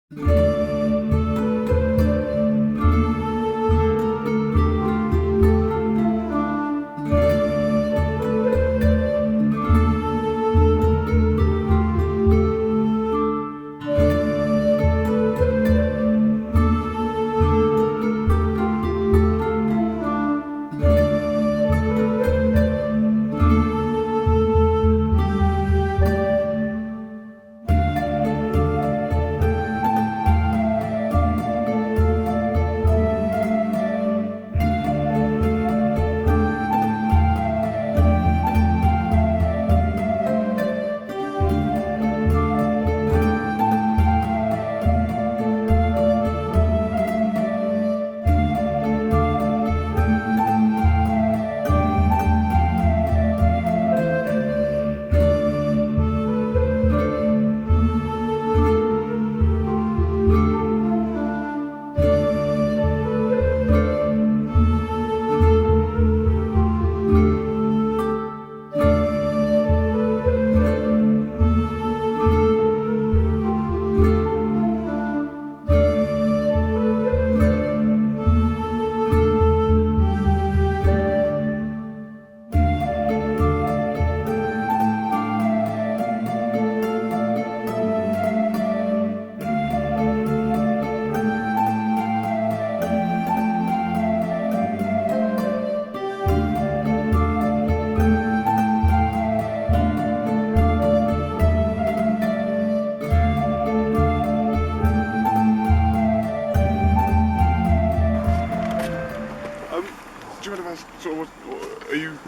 Were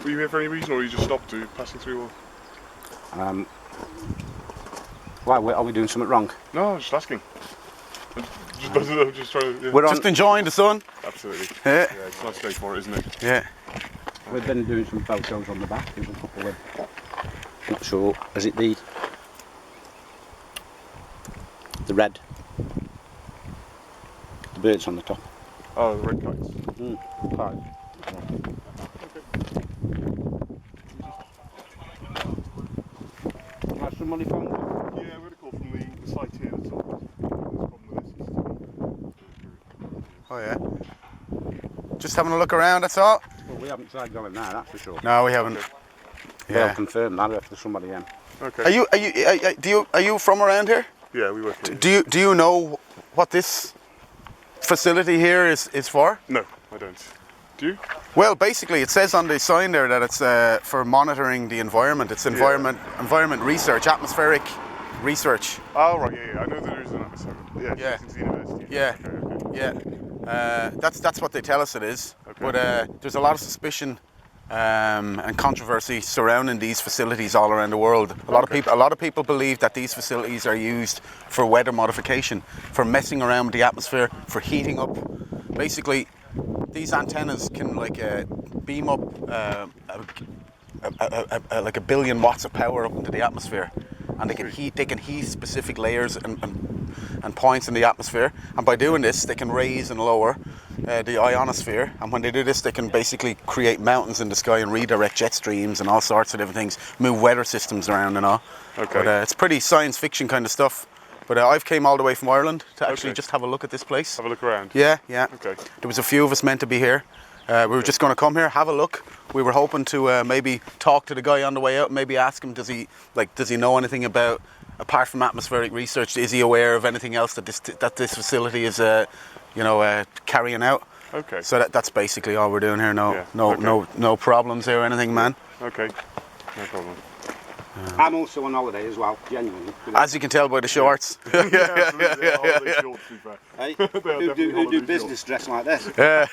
you here for any reason, or you just stopped passing through? Why are we doing something wrong? No, I was just asking. I'm just trying to. Yeah. We're just enjoying the sun. Absolutely. Yeah. Yeah, it's a nice day for it, isn't it? Yeah. We've been doing some photos on the back. There's a couple of. Not sure. Is it the red? The birds on the top. Oh, the red kites. Fine. Has somebody phoned? Yeah, we had a call from the site here. That's all. There's a problem with this. Oh yeah. Just having a look around, that's all. Well, we haven't tried going there, that's for sure. No, we haven't. Okay. They'll Yeah. confirm that if there's somebody in. Okay. Are you from around here? Yeah, we work here. Do you know what this facility here is for? No, I don't. Do you? Well, basically, it says on the sign there that it's for monitoring the environment. It's environment research, atmospheric research. Oh, right, yeah. I know that there is an atmosphere. Yeah, Yeah. since the university. Yeah. Okay. Yeah. That's what they tell us it is. Okay. But there's a lot of suspicion and controversy surrounding these facilities all around the world. A lot of people believe that these facilities are used for weather modification, for messing around with the atmosphere, for heating up. Basically, these antennas can beam up like 1 billion watts of power up into the atmosphere, and they can heat specific layers and points in the atmosphere. And by doing this, they can raise and lower the ionosphere. And when they do this, they can basically create mountains in the sky and redirect jet streams and all sorts of different things, move weather systems around and all. Okay. But it's pretty science fiction kind of stuff. But I've came all the way from Ireland to actually just have a look at this place. Have a look around. Yeah. Okay. There was a few of us meant to be here. We were just going to come here, have a look. We were hoping to maybe talk to the guy on the way out, maybe ask him, does he know anything about, apart from atmospheric research, is he aware of anything else that this facility is carrying out? Okay. So that's basically all we're doing here. Yeah. No problems here or anything, man. Okay. No problem. I'm also on holiday as well, genuinely. As you can tell by the shorts. Yeah, absolutely. They are holiday shorts, to be fair. Hey, They are who definitely do holiday business dress like this? Yeah.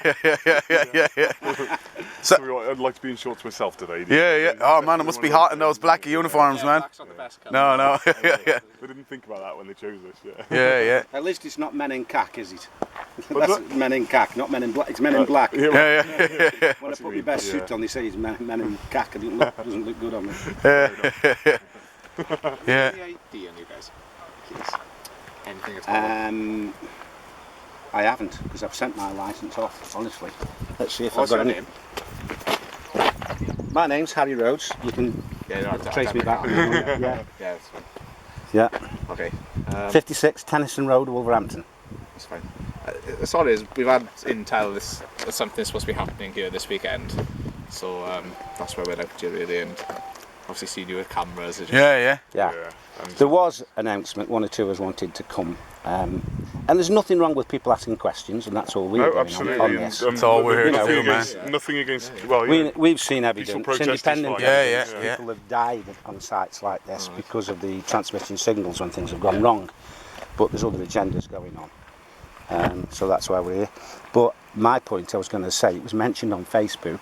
So, I'd like to be in shorts myself today. yeah. Oh man, it must be hot in those black uniforms, man. No. They didn't think about that when they chose this. Yeah. At least it's not men in cack, is it? That's men in cack, not men in black. It's men in black. Yeah. When I put my best suit on, they say it's men in cack. It doesn't look good on me. Yeah. Do you guys? Anything at all? I haven't, because I've sent my licence off, honestly. Let's see if What's I've got your any. name? My name's Harry Rhodes. You can trace me back. Yeah, that's fine. Yeah. Okay. 56 Tennyson Road, Wolverhampton. That's fine. Sorry, is we've had intel this something's supposed to be happening here this weekend, so that's why we're out here really, and obviously seeing you with cameras. Yeah. And There was an announcement, one or two of us wanted to come, and there's nothing wrong with people asking questions, and that's all we're no, doing absolutely. on this. That's all we're here to nothing do, man. against, nothing against. Well, yeah. We've seen evidence, protest is independent fine. evidence. Yeah. People have died on sites like this because of the transmitting signals when things have gone wrong, but there's other agendas going on. So that's why we're here. But my point I was going to say, it was mentioned on Facebook,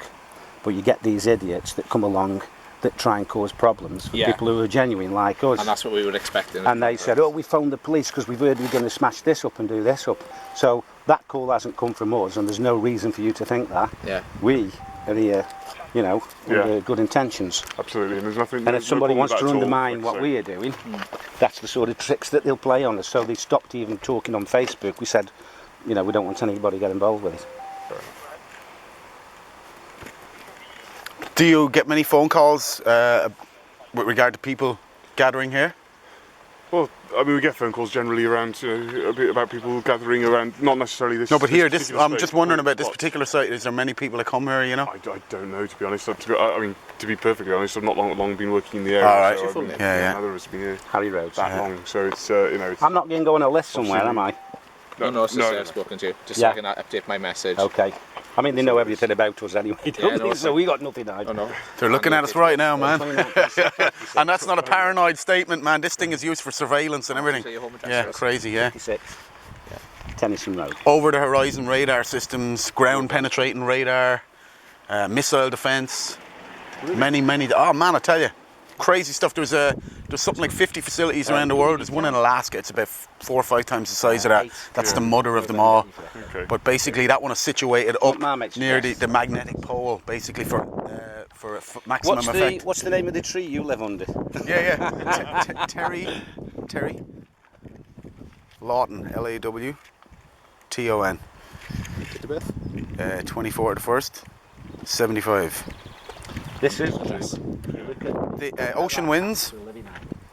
but you get these idiots that come along that try and cause problems for people who are genuine like us. And that's what we were expecting. And they said, oh, we phoned the police because we've heard we're going to smash this up and do this up. So that call hasn't come from us, and there's no reason for you to think that. Yeah. We are here, you know, with good intentions. Absolutely, and there's nothing. And if somebody no wants to problem with that at all, undermine like what I say. we are doing, that's the sort of tricks that they'll play on us. So they stopped even talking on Facebook. We said, you know, we don't want anybody to get involved with it. Do you get many phone calls with regard to people gathering here? Well, I mean, we get phone calls generally around a bit about people gathering around, not necessarily this. No, but here, particular I'm space, just wondering about this but particular site. Is there many people that come here, you know? I don't know, to be honest. I mean, to be perfectly honest, I've not long been working in the area. All right. So I've been, Yeah. Neither of us have been here Harry Rhodes. that long, so it's you know. It's, I'm not going to go on a list somewhere, am I? No, it's just I've spoken to you, just so I can update my message. Okay. I mean, they know everything about us anyway, don't no, they? So we got nothing to hide. Oh no. They're looking at us right now, man. And that's not a paranoid statement, man. This thing is used for surveillance and everything. So your home address Yeah, is? crazy, yeah. 56. Tennyson Road. Over the horizon radar systems, ground penetrating radar, missile defence, many. Oh man, I tell you, crazy stuff. There's something like 50 facilities around the world. There's one in Alaska. It's about 4 or 5 times the size of that. That's the mother of them all. Okay. But basically, that one is situated up Marmite near Express. the magnetic pole, basically for maximum effect. What's the name of the tree you live under? Yeah. Terry Lawton, Lawton. Date of birth? 24th-1st, 75. This is The ocean winds,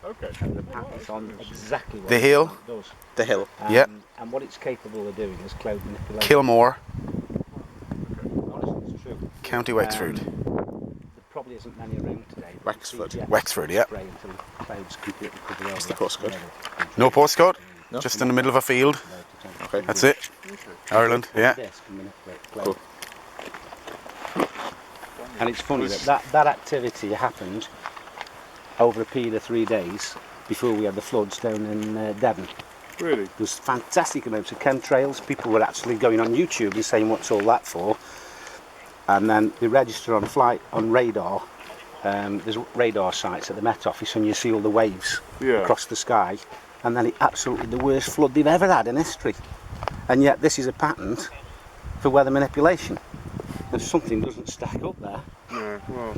Okay. the pattern's on exactly what the hill, it does. The hill. Yeah. And what it's capable of doing is cloud manipulation. Kilmore, Honestly, it's true. County Wexford. There probably isn't many around today. Wexford. Wexford, yeah. Spray until the clouds completely cover over. What's the postcode? No postcode, No? just in the middle of a field. Okay. That's it. Ireland, yeah. This can manipulate cloud. Cool. And it's funny that activity happened over a period of 3 days before we had the floods down in Devon. Really? There was fantastic amounts of chemtrails. People were actually going on YouTube and saying, what's all that for? And then they register on radar. There's radar sites at the Met Office, and you see all the waves across the sky. And then absolutely the worst flood they've ever had in history. And yet this is a pattern for weather manipulation. If something doesn't stack up there. Yeah. Well,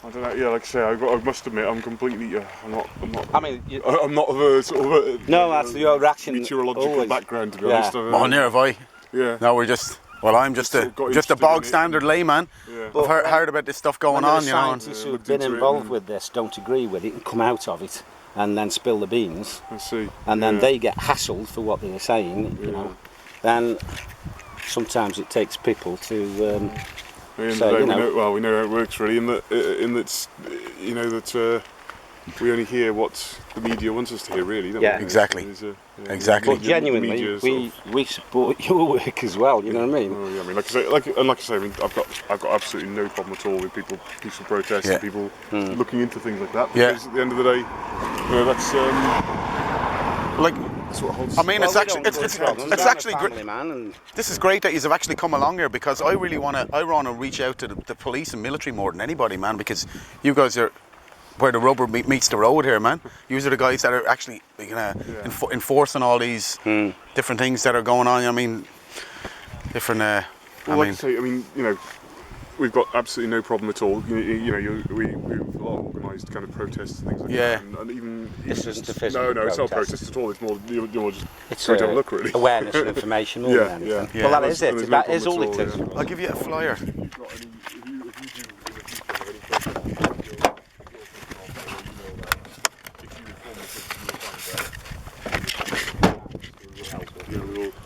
I don't know. Yeah, like I say, I must admit, I'm completely. I'm not. I mean, I'm not of a sort of. no, that's your reaction. Meteorological always. background, to be Yeah. honest. Oh, near have I. Yeah. No, we're just. Well, I'm just Sort of got a interested in bog it. standard layman. Yeah. I've heard about this stuff going When there are on, you know. And scientists Yeah, who've been looked into it involved and- with this don't agree with it and come out of it and then spill the beans, I see. and then Yeah. they get hassled for what they were saying, you know. Then sometimes it takes people to At the end of So, the day, you know. we know how it works really, in that you know that we only hear what the media wants us to hear, really. Don't Yeah. we? Exactly. The Exactly. But genuinely, media sort of- we support your work as well. You know what I mean? Oh, yeah, I mean, like I say, I mean, I've got absolutely no problem at all with peaceful protests, Yeah. and people looking into things like that. Yeah. Because at the end of the day, you know, that's Like, that's what holds. I mean, Well, it's we actually, don't it's have problems. it's I'm a actually great. family man, and This is great that you've actually come along here, because I really want to reach out to the police and military more than anybody, man, because you guys are where the rubber meets the road here, man. You are the guys that are actually enforcing all these different things that are going on. I mean, different. Well, like I say, I mean, you know, we've got absolutely no problem at all. You know, we've a lot of organised kind of protests and things like Yeah. that. And even This isn't a physical No, it's not protest. protest at all. It's more you're just it's going to have a look, really. awareness and information more Yeah, than anything. yeah. Well, that Yeah. is And it. there's no That is all problem it at is. all, I'll give you a flyer.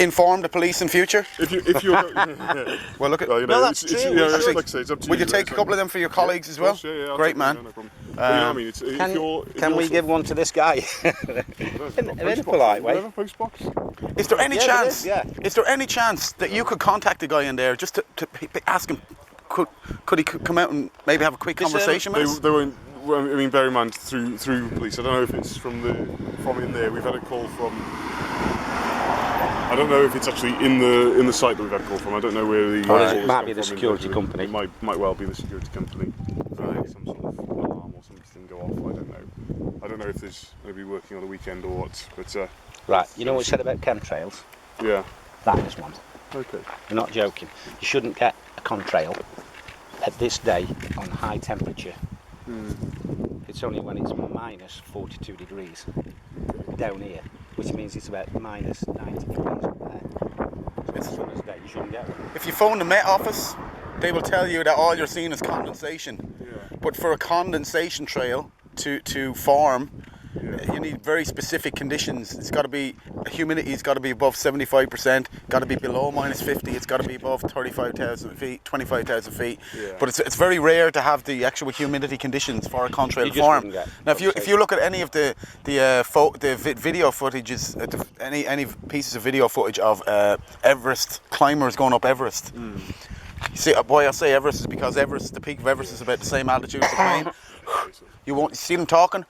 inform the police in future? If you're, yeah. Well, look at. Well, you know, No, that's it's, true. you know, We should. like I say, it's up to Will you. you take a couple of them for your colleagues as Of well? course, yeah, I'll Great, take man. them, yeah, no problem. But, you know what I mean? It's, Can we give one to this guy? in a polite way. Do you have a post box? Is there any Yeah, there chance? is, yeah. Is there any chance that you could contact the guy in there just to ask him? Could he come out and maybe have a quick conversation with us? They won't. Well, I mean, bear in mind through police. I don't know if it's from in there. We've had a call from. I don't know if it's actually in the site that we've had a call from. I don't know where the. Or call it has might come be the from security individually. company. It might well be the security company. Right. Some sort of alarm or something go off. I don't know. I don't know if there's nobody working on the weekend or what. But Right, you know what we said about chemtrails? yeah. That is one. Okay. You're not joking. You shouldn't get a contrail at this day on high temperature. It's only when it's minus 42 degrees down here, which means it's about minus 90 degrees up there. It's a summer's day, you shouldn't get one. If you phone the Met Office, they will tell you that all you're seeing is condensation. Yeah. But for a condensation trail to form, Yeah. you need very specific conditions. It's got to be, humidity's got to be above 75%, got to be below minus 50, it's got to be above 35,000 feet, 25,000 feet. Yeah. But it's very rare to have the actual humidity conditions for a contrail You to just form. wouldn't get Now, if you look at any of the video footages, any pieces of video footage of Everest climbers going up Everest. You see, why I say Everest is because the peak of Everest is about the same altitude as the plane. You won't see them talking.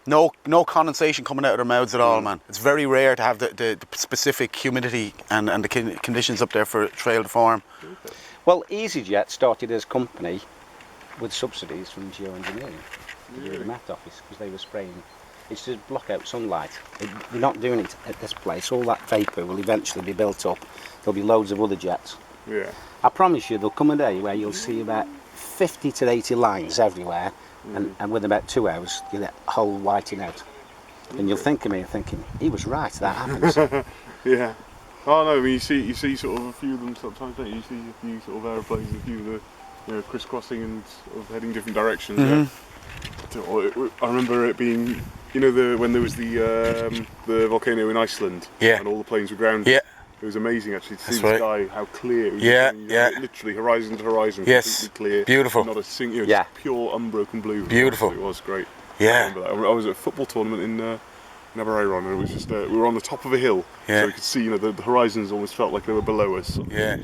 No condensation coming out of their mouths at all, man. It's very rare to have the specific humidity and the conditions up there for a trail to form. Well, EasyJet started as a company with subsidies from geoengineering, the Met Office, because they were spraying. It's to block out sunlight. They're not doing it at this place. All that vapour will eventually be built up. There'll be loads of other jets. Yeah. I promise you, there'll come a day where you'll see about 50 to 80 lines everywhere, and within about 2 hours, you'll get a whole whiting out. And you'll think of me thinking, he was right, that happens. Yeah. Oh no, I mean, you see sort of a few of them sometimes, don't you? You see a few sort of aeroplanes, a few of the crisscrossing and sort of heading different directions. Yeah. I remember it being, when there was the volcano in Iceland, Yeah. and all the planes were grounded. Yeah. It was amazing actually to see That's the right. sky, how clear it was. Yeah, yeah. Literally horizon to horizon, Yes. completely clear. Beautiful. Not a single, Yeah. just pure unbroken blue. Beautiful. It was great. I Yeah. remember that. I was at a football tournament in Navarone, and it was just we were on the top of a hill, Yeah. so we could see. The horizons almost felt like they were below us. Yeah.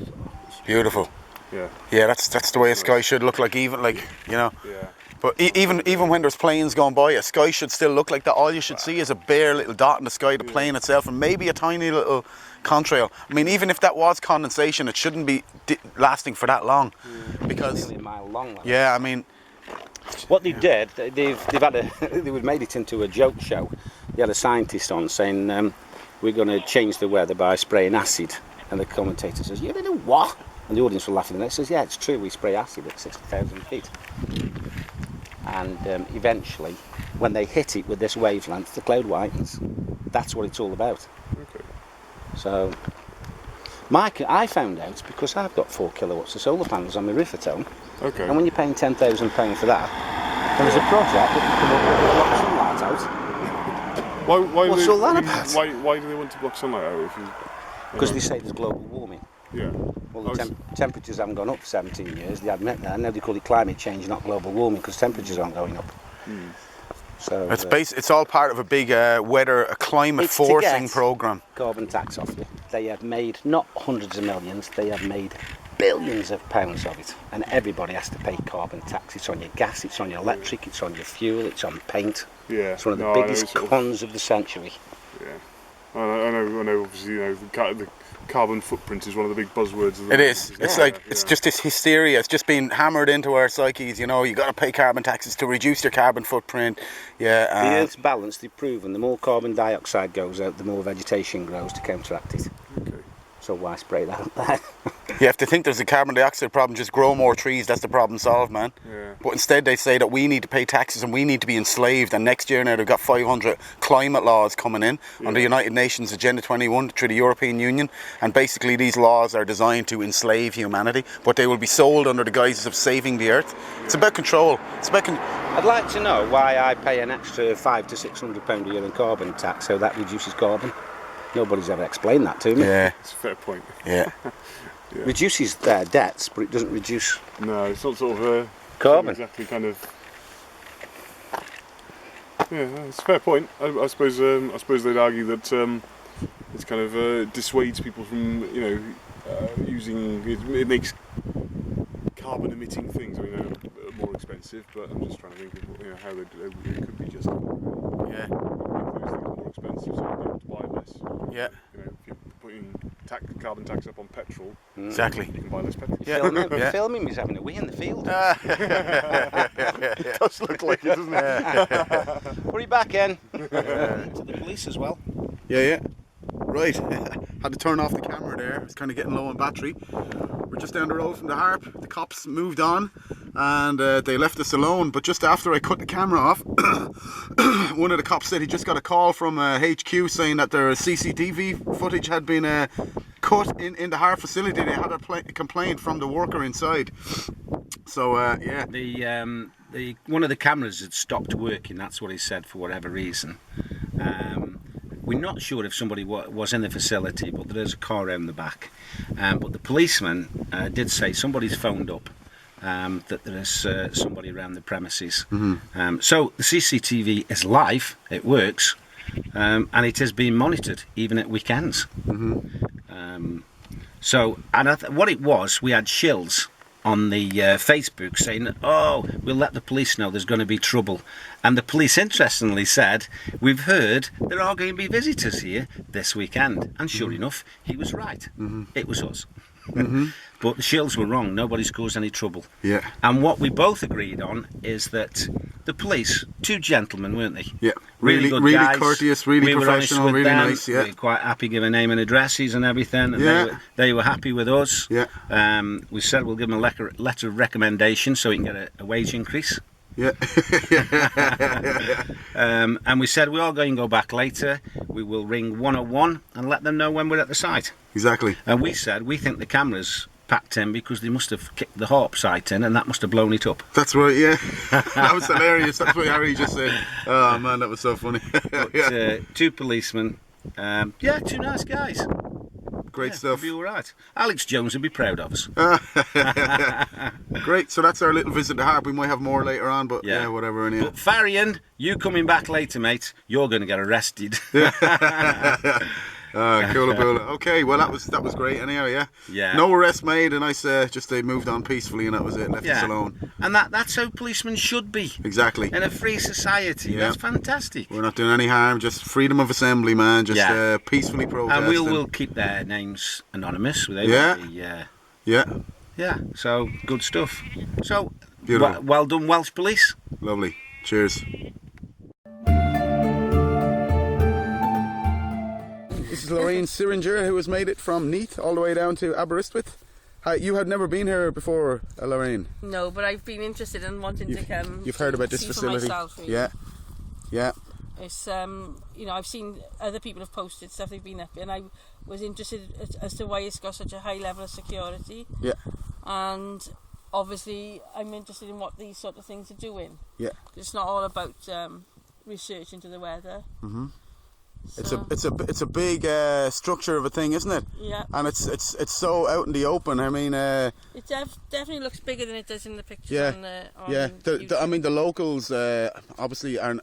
Beautiful. Yeah. Yeah, that's the way a sky should look like, even Yeah. But even when there's planes going by, a sky should still look like that. All you should see is a bare little dot in the sky, the plane itself, and maybe a tiny little contrail. I mean, even if that was condensation, it shouldn't be lasting for that long, because Nearly a mile long. yeah, I mean, What they did, they've had they've made it into a joke show. They had a scientist on saying, we're going to change the weather by spraying acid. And the commentator says, you know what? And the audience were laughing. And he says, yeah, it's true, we spray acid at 60,000 feet. And eventually, when they hit it with this wavelength, the cloud whitens. That's what it's all about. Okay. So, I found out because I've got 4 kilowatts of solar panels on my roof at home. Okay. And when you're paying £10,000 for that, there's a project that can block sunlight out. Why What's do they, all that I mean, about? Why do they want to block sunlight out? Because they say there's global warming. Yeah. Well, the temperatures haven't gone up for 17 years. They admit that. Now they call it climate change, not global warming, because temperatures aren't going up. So it's all part of a big climate It's to forcing get program. carbon tax off you. They have made not hundreds of millions, they have made billions of pounds of it, and everybody has to pay carbon tax. It's on your gas, it's on your electric, it's on your fuel, it's on paint. Yeah. It's one of the No, I know biggest sort of- cons of the century. Yeah. I know. Obviously, the carbon footprint is one of the big buzzwords. Of the It is. It's like yeah. it's just this hysteria. It's just been hammered into our psyches. You got to pay carbon taxes to reduce your carbon footprint. Yeah. The Earth's balance, they've proven, the more carbon dioxide goes out, the more vegetation grows to counteract it. Okay. So why spray that out there? You have to think there's a carbon dioxide problem. Just grow more trees. That's the problem solved, man. Yeah. But instead they say that we need to pay taxes and we need to be enslaved. And next year now they've got 500 climate laws coming in under United Nations Agenda 21 through the European Union. And basically these laws are designed to enslave humanity. But they will be sold under the guises of saving the earth. It's about control. It's about I'd like to know why I pay an extra £500 to £600 a year in carbon tax, so that reduces carbon. Nobody's ever explained that to me. Yeah, It's a fair point. yeah. Reduces their debts, but it doesn't reduce No, it's not sort of carbon. exactly kind of. Yeah, it's a fair point. I suppose they'd argue that it's kind of dissuades people from using it makes carbon emitting things. I mean, they're more expensive, but I'm just trying to think of how it could be just Yeah, make those things more expensive, so you have to buy less. yeah, If you're putting carbon tax up on petrol, exactly. you can buy less petrol. Yeah. Filming me's having a wee in the field. It does look like it, doesn't it? Hurry back in. To the police as well. Yeah. Right, had to turn off the camera there. It's kind of getting low on battery. We're just down the road from the Haarp. The cops moved on and they left us alone. But just after I cut the camera off, one of the cops said he just got a call from HQ saying that their CCTV footage had been cut in the Haarp facility. They had a complaint from the worker inside. So yeah. The one of the cameras had stopped working. That's what he said, for whatever reason. We're not sure if somebody was in the facility, but there is a car around the back. But the policeman did say somebody's phoned up that there is somebody around the premises. So the CCTV is live, it works, and it is being monitored even at weekends. What it was, we had shills on the Facebook saying, oh, we'll let the police know there's going to be trouble. And the police interestingly said, we've heard there are going to be visitors here this weekend. And sure enough, he was right. It was us. But the shills were wrong. Nobody's caused any trouble. Yeah. And what we both agreed on is that the police, two gentlemen, weren't they? Yeah. Really good really guys. courteous, really we professional, were honest with really them. nice. Yeah. We were quite happy giving name and addresses and everything. And Yeah. they were happy with us. Yeah. We said we'll give them a letter of recommendation so he can get a wage increase. Yeah. And we said we are going to go back later. We will ring 101 and let them know when we're at the site. Exactly. And we said we think the cameras packed in because they must have kicked the Haarp site in and that must have blown it up. That's right, yeah. That was hilarious. That's what Harry just said. Oh man, that was so funny. But, two policemen, two nice guys. Great stuff. We'll be all right. Alex Jones would be proud of us. Great, so that's our little visit to Haarp. We might have more later on, but yeah whatever. Anyhow. But Farian, you coming back later, mate, you're going to get arrested. Cool. Okay, well that was great. Anyhow, yeah. Yeah. No arrest made, and they moved on peacefully, and that was it. Left us alone. And that's how policemen should be. Exactly. In a free society. Yeah. That's fantastic. We're not doing any harm. Just freedom of assembly, man. Just peacefully protesting. And we'll keep their names anonymous. Yeah. So good stuff. So Beautiful. Well done, Welsh Police. Lovely. Cheers. This is Lorraine Syringer, who has made it from Neath all the way down to Aberystwyth. You had never been here before, Lorraine? No, but I've been interested in wanting to come. You've heard about this see facility? For myself, really. Yeah. It's I've seen other people have posted stuff they've been up, and I was interested as to why it's got such a high level of security. Yeah. And obviously, I'm interested in what these sort of things are doing. Yeah. It's not all about research into the weather. So, It's a big structure of a thing, isn't it? Yeah. And it's so out in the open. I mean, it definitely looks bigger than it does in the pictures. Yeah. I mean, the locals obviously and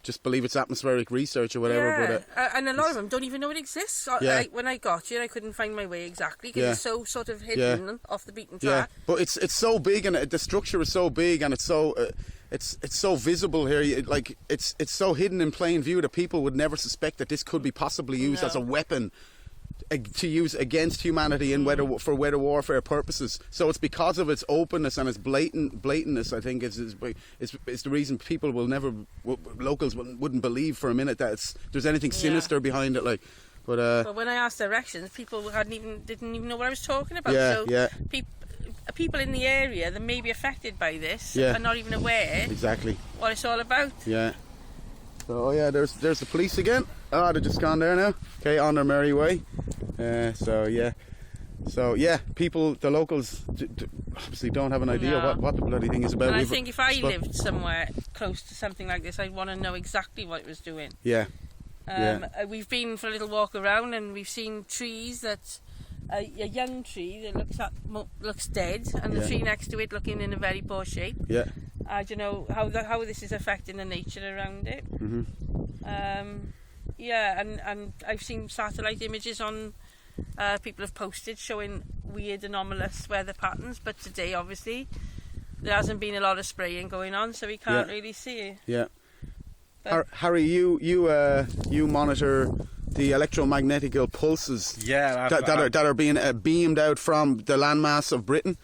just believe it's atmospheric research or whatever. Yeah. And a lot of them don't even know it exists. When I got here, I couldn't find my way exactly because it's so sort of hidden off the beaten track. Yeah, but it's so big, and the structure is so big, and it's so. It's so visible here, it's so hidden in plain view that people would never suspect that this could be possibly used as a weapon to use against humanity in for weather warfare purposes. So it's because of its openness and its blatantness, I think, is the reason people locals wouldn't believe for a minute that there's anything sinister behind it. But when I asked directions, people didn't even know what I was talking about. People in the area that may be affected by this are not even aware exactly what it's all about. Yeah. So there's the police again. They're just gone there now. Okay, on their merry way. People, the locals obviously don't have an idea what the bloody thing is about. And I think if I lived somewhere close to something like this, I'd want to know exactly what it was doing. Yeah. We've been for a little walk around and we've seen trees that a young tree that looks dead, and the tree next to it looking in a very poor shape. Yeah. I don't know how this is affecting the nature around it. And I've seen satellite images on people have posted showing weird anomalous weather patterns, but today obviously there hasn't been a lot of spraying going on, so we can't really see it. Yeah. Harry, you monitor the electromagnetic pulses that are being beamed out from the landmass of Britain,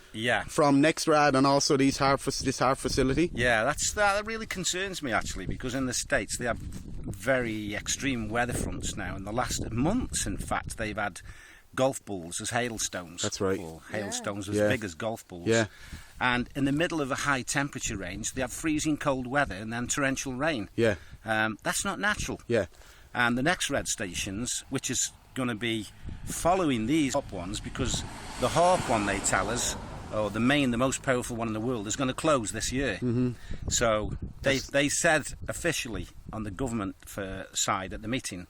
from NERC and also this Haarp facility. Yeah, that really concerns me actually, because in the States they have very extreme weather fronts now. In the last months, in fact, they've had golf balls as hailstones. That's right. Or hailstones as big as golf balls. Yeah. And in the middle of a high temperature range, they have freezing cold weather and then torrential rain. Yeah. That's not natural. Yeah. And the next red stations, which is going to be following these top ones, because the Haarp one, they tell us, or the most powerful one in the world, is going to close this year. So they said officially on the government side at the meeting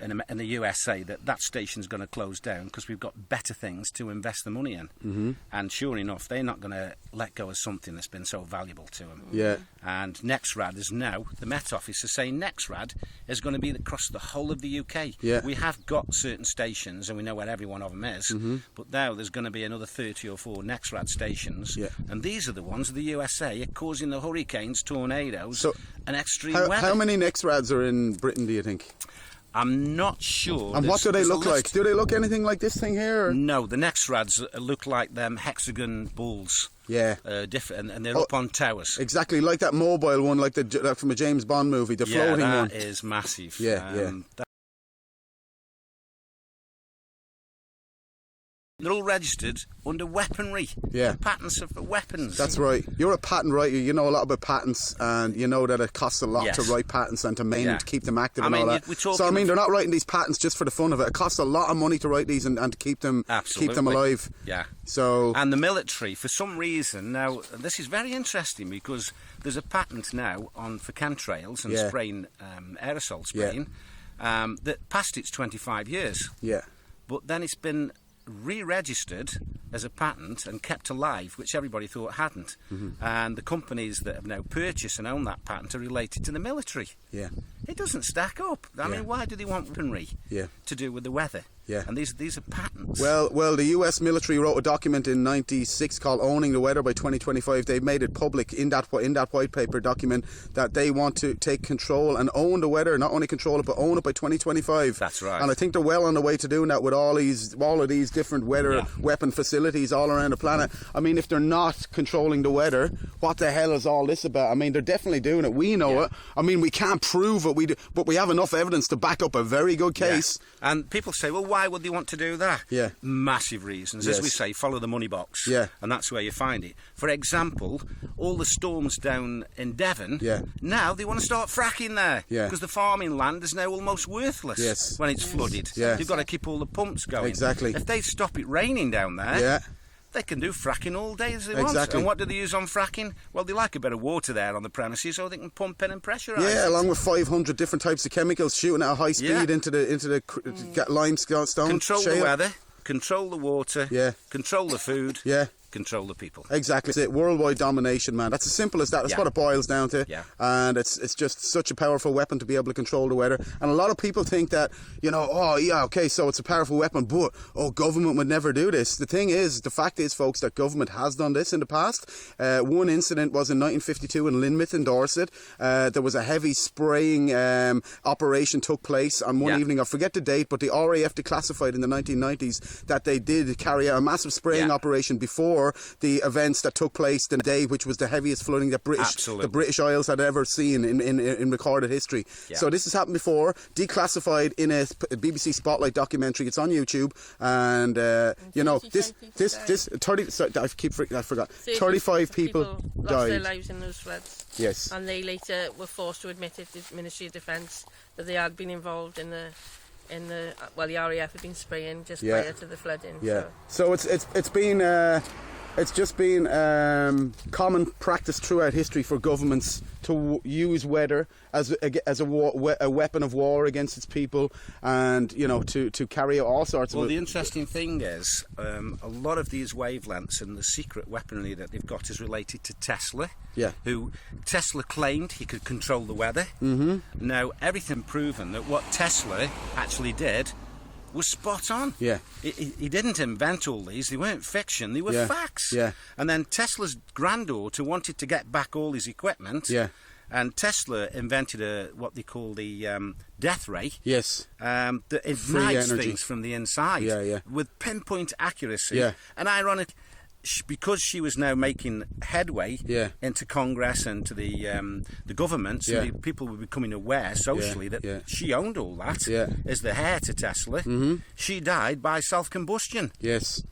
in the USA that station's going to close down because we've got better things to invest the money in. And sure enough, they're not going to let go of something that's been so valuable to them. Yeah. And NERC is now, the Met Office is saying NERC is going to be across the whole of the UK. Yeah. We have got certain stations and we know where every one of them is, but now there's going to be another 30 or 4 NERC stations. Yeah. And these are the ones of the USA causing the hurricanes, tornadoes, and extreme weather. How many NERC are in Britain, do you think? I'm not sure. And what do they look like? Do they look anything like this thing here? Or? No, the NERC look like them hexagon balls. Yeah. Different, and they're up on towers. Exactly, like that mobile one, like from a James Bond movie, the floating one. That is massive. Yeah, They're all registered under weaponry. Yeah. Patents for weapons. That's right. You're a patent writer. You know a lot about patents, and you know that it costs a lot to write patents and to to keep them active and all that. So I mean, they're not writing these patents just for the fun of it. It costs a lot of money to write these and to keep them alive. Yeah. So and the military, for some reason, now this is very interesting because there's a patent now for chemtrails and spraying aerosol spraying that passed its 25 years. Yeah. But then it's been re-registered as a patent and kept alive, which everybody thought hadn't. And the companies that have now purchased and own that patent are related to the military. Yeah. It doesn't stack up. I mean, why do they want weaponry to do with the weather? Yeah. And these are patents. Well, the US military wrote a document in '96 called "Owning the Weather by 2025." They made it public in that white paper document that they want to take control and own the weather, not only control it but own it by 2025. That's right. And I think they're well on the way to doing that with all of these different weather weapon facilities all around the planet. I mean, if they're not controlling the weather, what the hell is all this about? I mean, they're definitely doing it. We know it. I mean, we can't prove it, but we have enough evidence to back up a very good case. Yeah. And people say, well, why would they want to do that? Yeah. Massive reasons. As we say, follow the money box. Yeah. And that's where you find it. For example, all the storms down in Devon, now they want to start fracking there. Yeah. Because the farming land is now almost worthless when it's flooded. Yeah. You've got to keep all the pumps going. Exactly. If they stop it raining down there, they can do fracking all day as they want. And what do they use on fracking? Well, they like a bit of water there on the premises so they can pump in and pressurise it. Along with 500 different types of chemicals shooting at a high speed into the limestone. Control the weather, control the water, control the food, control the people. Exactly. That's it. Worldwide domination, man. That's as simple as that. That's what it boils down to. Yeah. And it's just such a powerful weapon to be able to control the weather. And a lot of people think that, so it's a powerful weapon, but, government would never do this. The fact is, folks, that government has done this in the past. One incident was in 1952 in Lynmouth in Dorset. There was a heavy spraying operation took place on one evening. I forget the date, but the RAF declassified in the 1990s that they did carry out a massive spraying operation before the events that took place the day, which was the heaviest flooding that the British Isles had ever seen in recorded history. So this has happened before, declassified in a BBC Spotlight documentary. It's on YouTube, and I forgot. 35 people lost died. their lives in those floods. Yes. And they later were forced to admit it to the Ministry of Defence that they had been involved in the the RAF had been spraying just prior to the flooding. Yeah. So it's been It's just been common practice throughout history for governments to use weather as a weapon of war against its people, and to carry out all sorts of. Well, the interesting thing is, a lot of these wavelengths and the secret weaponry that they've got is related to Tesla. Yeah. Who Tesla claimed he could control the weather. Mm-hmm. Now everything proven that what Tesla actually did was spot on. Yeah. He didn't invent all these. They weren't fiction. They were facts. Yeah. And then Tesla's granddaughter wanted to get back all his equipment. Yeah. And Tesla invented what they call the death ray. Yes. That Free ignites energy. things from the inside. Yeah, yeah. With pinpoint accuracy. Yeah. And ironic, because she was now making headway into Congress and to the government, so the people were becoming aware socially that she owned all that as the heir to Tesla. Mm-hmm. She died by self-combustion. Yes.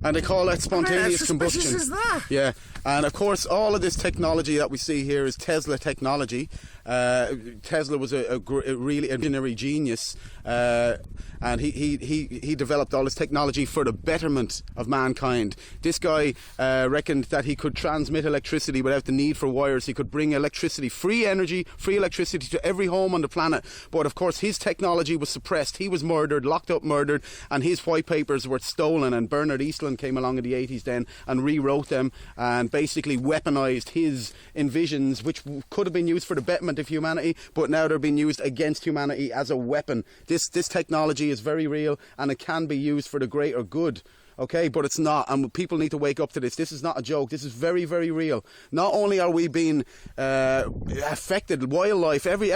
And they call that spontaneous combustion. How suspicious is that? Yeah, and of course all of this technology that we see here is Tesla technology. Tesla was a really visionary genius, and he developed all this technology for the betterment of mankind. This guy reckoned that he could transmit electricity without the need for wires. He could bring electricity, free energy, free electricity to every home on the planet. But of course his technology was suppressed. He was murdered, locked up, murdered, and his white papers were stolen, and Bernard Eastland came along in the 80s then and rewrote them and basically weaponized his envisions, which could have been used for the betterment of humanity, but now they're being used against humanity as a weapon. This technology is very real, and it can be used for the greater good. Okay, but it's not, and people need to wake up to this. This is not a joke. This is very, very real. Not only are we being affected, wildlife, every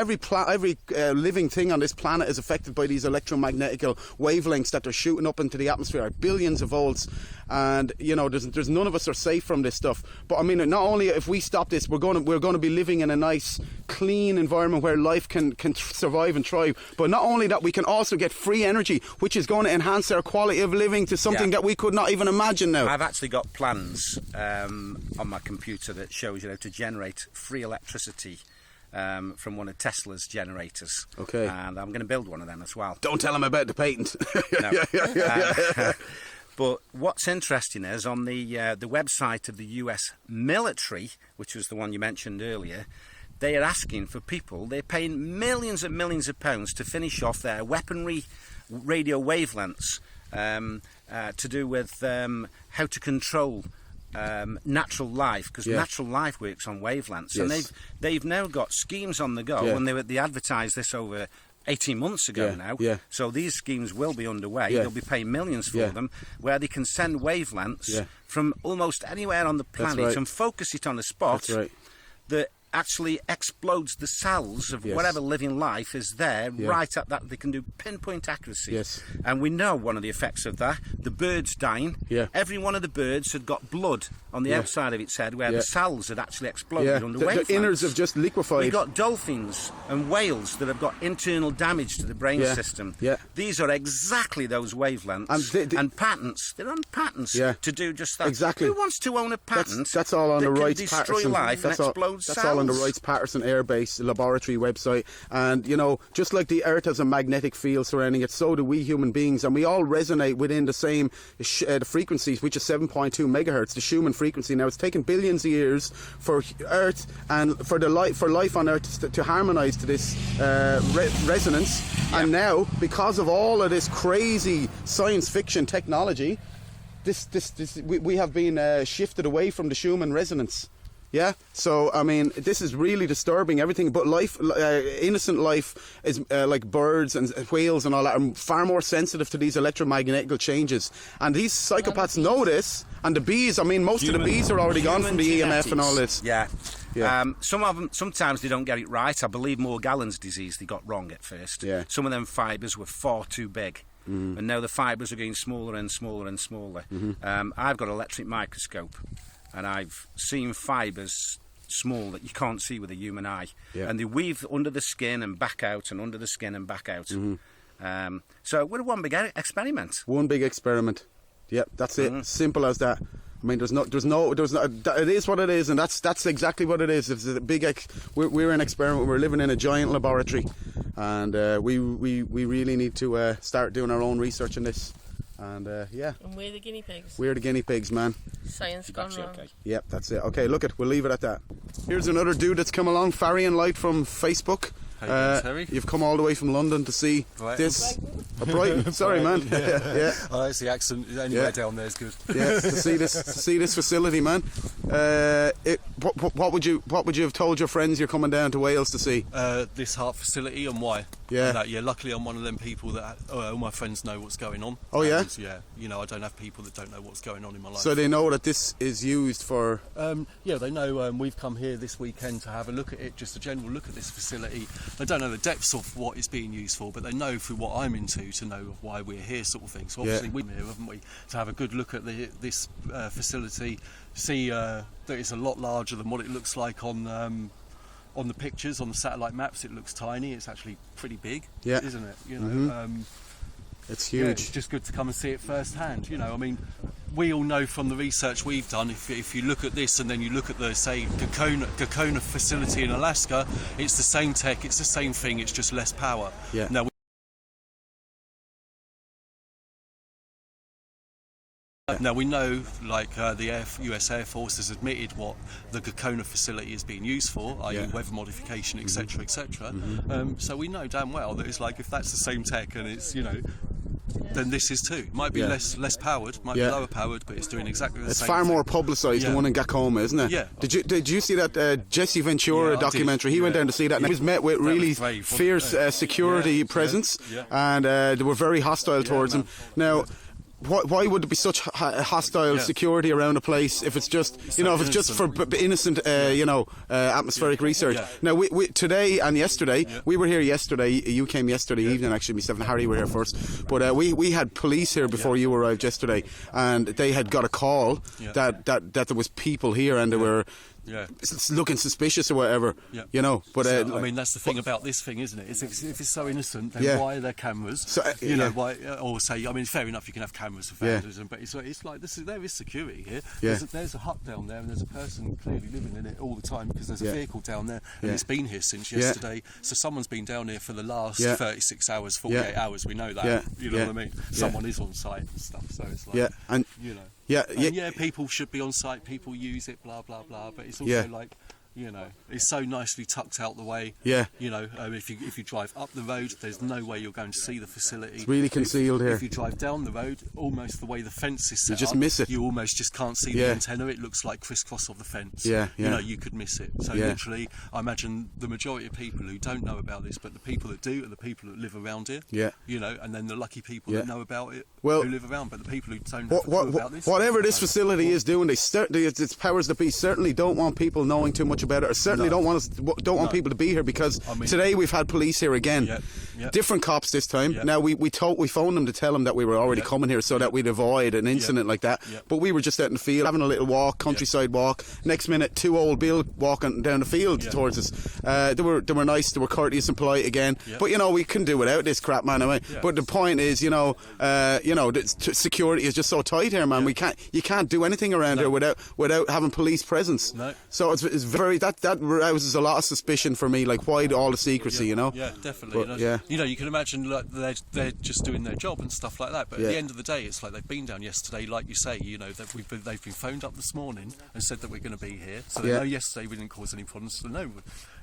living thing on this planet is affected by these electromagnetic wavelengths that are shooting up into the atmosphere at billions of volts, and there's none of us are safe from this stuff. But I mean, not only if we stop this, we're going to be living in a nice, clean environment where life can survive and thrive. But not only that, we can also get free energy, which is going to enhance our quality of living to something that we could not even imagine now. I've actually got plans on my computer that shows you how to generate free electricity from one of Tesla's generators. Okay. And I'm going to build one of them as well. Don't tell him about the patent. No. But what's interesting is on the website of the US military, which was the one you mentioned earlier, they are asking for people, they're paying millions and millions of pounds to finish off their weaponry radio wavelengths to do with how to control natural life, because natural life works on wavelengths. Yes. And they've now got schemes on the go, and they advertised this over 18 months ago now. Yeah. So these schemes will be underway. Yeah. They'll be paying millions for them, where they can send wavelengths from almost anywhere on the planet and focus it on a spot that actually explodes the cells of whatever living life is there right at that. They can do pinpoint accuracy. Yes. And we know one of the effects of that, the birds dying. Yeah. Every one of the birds had got blood on the outside of its head where the cells had actually exploded under wavelengths. The innards have just liquefied. We've got dolphins and whales that have got internal damage to the brain system. Yeah. These are exactly those wavelengths. And patents. They're on patents to do just that. Exactly. Who wants to own a patent that's all on the that Wright can destroy Patterson life and explode cells? That's all on the Wright Patterson Air Base laboratory website. And just like the Earth has a magnetic field surrounding it, so do we human beings, and we all resonate within the same the frequencies, which is 7.2 megahertz, the Schumann frequency. Now, it's taken billions of years for Earth and for life on Earth to harmonise to this resonance. And now, because of all of this crazy science fiction technology, we have been shifted away from the Schumann resonance. Yeah, so I mean, this is really disturbing. Everything, but life, innocent life, is like birds and whales and all that, are far more sensitive to these electromagnetic changes. And these psychopaths know this. And the bees, I mean, most of the bees are already gone from the EMF and all this. Yeah. Some of them, sometimes they don't get it right. I believe Morgellons disease they got wrong at first. Yeah. Some of them fibres were far too big. And now the fibres are getting smaller and smaller and smaller. I've got an electric microscope, and I've seen fibres small that you can't see with a human eye. And they weave under the skin and back out, and under the skin and back out. So we're one big experiment. One big experiment. Yep, that's it. Simple as that. I mean, there's no. It is what it is, and that's exactly what it is. It's a big. We're an experiment. We're living in a giant laboratory, and we really need to start doing our own research in this. And yeah, And we're the guinea pigs. we're the guinea pigs, man. Science gone wrong. Okay. Yep, that's it. Okay, look it. We'll leave it at that. Here's another dude that's come along, Farian Light from Facebook. How you doing, Terry? You've come all the way from London to see this. Brighton. Sorry, man. Yeah. Oh, it's the accent. Anywhere down there is good. Yeah, to see this facility, man. What would you have told your friends you're coming down to Wales to see? This Haarp facility and why? Yeah. And luckily, I'm one of them people that all my friends know what's going on. Oh, yeah? And, yeah. You know, I don't have people that don't know what's going on in my life. So they know that this is used for. Yeah, they know we've come here this weekend to have a look at it, just a general look at this facility. They don't know the depths of what it's being used for, but they know through what I'm into to know why we're here, sort of thing. So obviously we're here, haven't we, to have a good look at this facility, see that it's a lot larger than what it looks like on the pictures, on the satellite maps. It looks tiny. It's actually pretty big, isn't it? You know, It's huge. yeah, it's just good to come and see it firsthand. You know, I mean, we all know from the research we've done, if you look at this and then you look at the, say, Gakona facility in Alaska, it's the same tech, it's the same thing, it's just less power. Yeah. Now we know, like the US Air Force has admitted what the Gakona facility is being used for, i.e. weather modification, etc., etc. So we know damn well that it's like, if that's the same tech and it's, you know, then this is too. Might be less powered, might be lower powered, but it's doing exactly the same. It's far thing. more publicised than one in Gakoma, isn't it? Yeah. Did you see that Jesse Ventura documentary? He went down to see that, and he was met with really fierce security presence, and they were very hostile towards him. Now, why would there be such hostile security around a place if it's just, you know, if it's just for innocent, atmospheric research? Now, we today and yesterday, we were here yesterday. You came yesterday evening, actually. Myself and Harry were here first, but we had police here before you arrived yesterday, and they had got a call that there was people here, and they were. Looking suspicious or whatever, you know. But I mean, that's the thing about this thing, isn't it? If it's so innocent, then why are there cameras? So, you know, why? Or say, I mean, fair enough, you can have cameras for vandalism, but it's like there is security here. There's a hut down there, and there's a person clearly living in it all the time because there's a vehicle down there, and it's been here since yesterday. So someone's been down here for the last 36 hours, 48 hours. We know that. You know what I mean? Someone is on site and stuff. So it's like, and you know. Yeah, people should be on site, people use it, blah, blah, blah, but it's also like, you know, it's so nicely tucked out the way. You know, if you drive up the road, there's no way you're going to see the facility. It's really concealed here. If you drive down the road, almost the way the fence is set you just up, miss it. You almost just can't see the antenna. It looks like crisscross of the fence. You know, you could miss it. So literally, I imagine the majority of people who don't know about this, but the people that do are the people that live around here. You know, and then the lucky people that know about it, who live around, but the people who don't know about this. Whatever this facility is doing, they certainly, its powers that be certainly don't want people knowing too much about it, or certainly don't want people to be here, because today we've had police here again, different cops this time. Now we phoned them to tell them that we were already coming here so that we'd avoid an incident like that. But we were just out in the field having a little walk, countryside walk. Next minute, two old Bill walking down the field towards us. They were nice, they were courteous and polite again. But you know, we couldn't do without this crap, man. But the point is, security is just so tight here, man. You can't do anything around here without having police presence. So it's very that rouses a lot of suspicion for me. Like, why all the secrecy, you know? Yeah, definitely. But, you know, you can imagine like they're just doing their job and stuff like that. But at the end of the day, it's like they've been down yesterday, like you say. You know, they've been phoned up this morning and said that we're going to be here. So they know yesterday we didn't cause any problems. So no,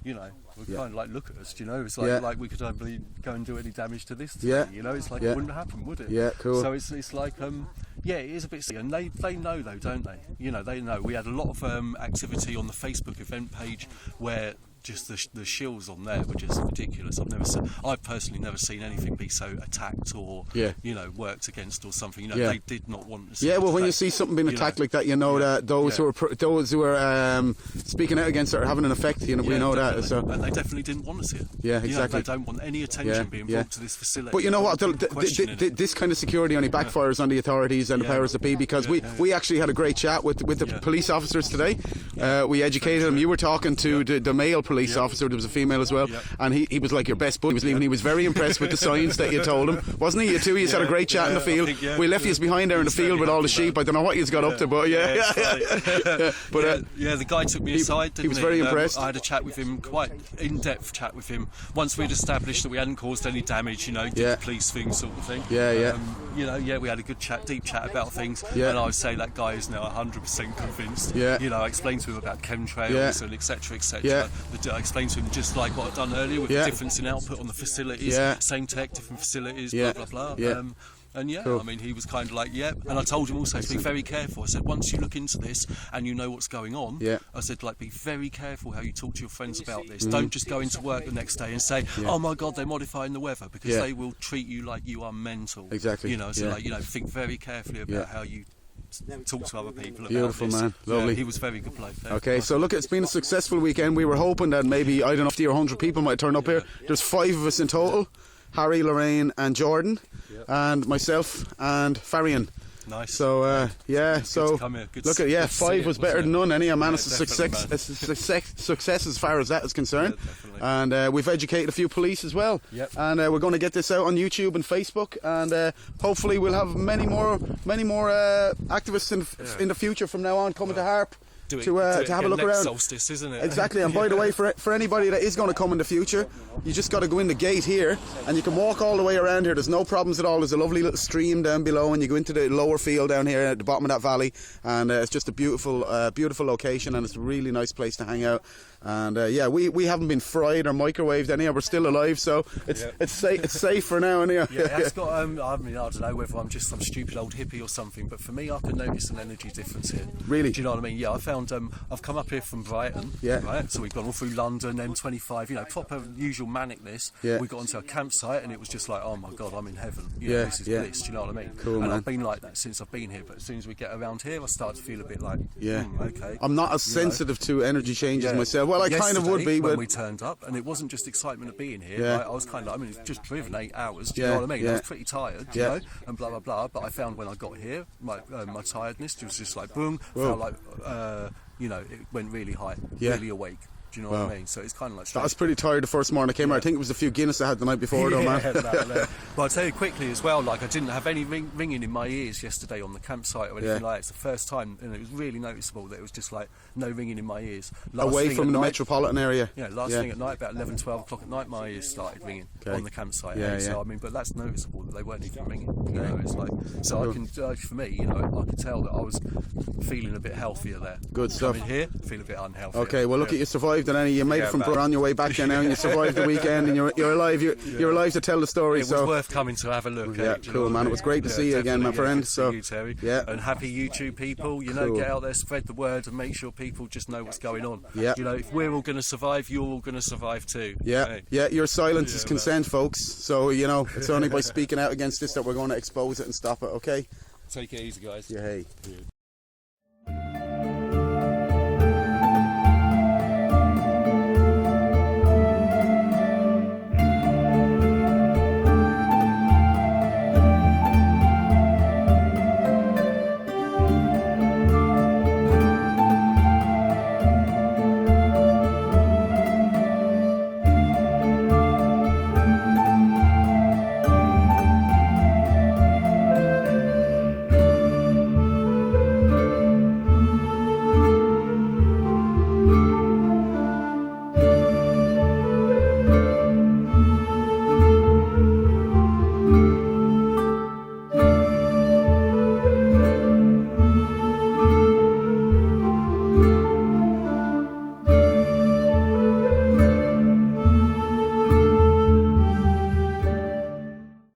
you know, we're kind of like, look at us. You know, it's like we could only go and do any damage to this today. You know, it's like it wouldn't happen, would it? Yeah, cool. So it's like it is a bit silly, and they know though, don't they? You know, they know. We had a lot of activity on the Facebook event page where just the shills on there were just ridiculous. I've personally never seen anything be so attacked or you know, worked against or something. You know, they did not want to see well, when you see something being attacked like that, you know that those who are speaking out against it are having an effect. You know, we know definitely. that. So, and they definitely didn't want to see it. Yeah, exactly. You know, they don't want any attention being brought to this facility. But you know what? This kind of security only backfires on the authorities and the powers that be, because we actually had a great chat with the police officers today. We educated them. You were talking to the male police officer. There was a female as well, Yep. and he was like your best buddy. He was leaving. He was very impressed with the science that you told him, wasn't he? You two, you had a great chat in the field. think, yeah. We left you behind there in the field with all the sheep. I don't know what you got up to, but yeah. But the guy took me aside, didn't he? He was very impressed. I had a chat with him, quite in-depth chat with him. Once we'd established that we hadn't caused any damage, did the police thing sort of thing. We had a good chat, deep chat about things. Yeah. And I would say that guy is now 100% convinced. Yeah. I explained to him about chemtrails and etc. Yeah. I explained to him just like what I'd done earlier with the difference in output on the facilities, same tech, different facilities, blah blah blah. Yeah. Cool. I mean, he was kind of like, and I told him also to be very careful. I said, once you look into this and you know what's going on, I said, like, be very careful how you talk to your friends about this. Don't just go into work the next day and say, oh my God, they're modifying the weather, because they will treat you like you are mental. Exactly. Think very carefully about how you talk to other people about Beautiful, this. man. Lovely. He was a very good bloke. Okay, so look, it's been a successful weekend. We were hoping that maybe, I don't know, 50 or 100 people might turn up here. There's 5 of us in total. Harry, Lorraine and Jordan, and myself and Farian. Nice. So to come here. Good look at 5 was better than none. Anyhow, man, it's a success as far as that is concerned. And we've educated a few police as well. Yep. And we're going to get this out on YouTube and Facebook, and hopefully we'll have many more activists in the future from now on coming to Haarp. To have a look around. Solstice, isn't it? Exactly, and by the way, for anybody that is going to come in the future, you just got to go in the gate here, and you can walk all the way around here. There's no problems at all. There's a lovely little stream down below, and you go into the lower field down here at the bottom of that valley, and it's just a beautiful location, and it's a really nice place to hang out. And we haven't been fried or microwaved anyhow. We're still alive, so it's safe for now. Anyhow. It's got. I mean, I don't know whether I'm just some stupid old hippie or something, but for me, I can notice an energy difference here. Really? Do you know what I mean? Yeah, I found. I've come up here from Brighton. Yeah. Right. So we've gone all through London, M25. Proper usual manicness. Yeah. We got onto a campsite, and it was just like, oh my God, I'm in heaven. This is bliss. Do you know what I mean? Cool, and man. I've been like that since I've been here. But as soon as we get around here, I start to feel a bit like, okay. I'm not as sensitive to energy changes myself. Well, I kind of would be, when but we turned up, and it wasn't just excitement of being here. Yeah. Right? I was kind of, it's just driven 8 hours. Do you know what I mean? I was pretty tired, you know, and blah blah blah. But I found when I got here, my tiredness was just like boom. Felt like it went really high, really awake. Do you know what I mean? So it's kind of like. I was pretty tired the first morning I came out. I think it was a few Guinness I had the night before, though, man. But I'll tell you quickly as well, like I didn't have any ringing in my ears yesterday on the campsite or anything like that. It's the first time, and it was really noticeable that it was just like no ringing in my ears. Away from the metropolitan area. Yeah, last thing at night, about 11, 12 o'clock at night, my ears started ringing on the campsite. So I mean, but that's noticeable that they weren't even ringing. You know, it's like I can judge for me. I could tell that I was feeling a bit healthier there. Good stuff. Coming here, feel a bit unhealthy. Okay, well look at you survived, and you made it from on your way back there now, and you survived the weekend, and you're alive. You're alive to tell the story. It was worth coming to have a look. Cool, man. It was great to see you again, my friend. So you, Terry. And happy YouTube people. You know, get out there, spread the word, and make sure people just know what's going on. You know, if we're all going to survive, you're all going to survive too. Your silence is consent, folks. So it's only by speaking out against this that we're going to expose it and stop it. Okay. Take it easy, guys. Hey.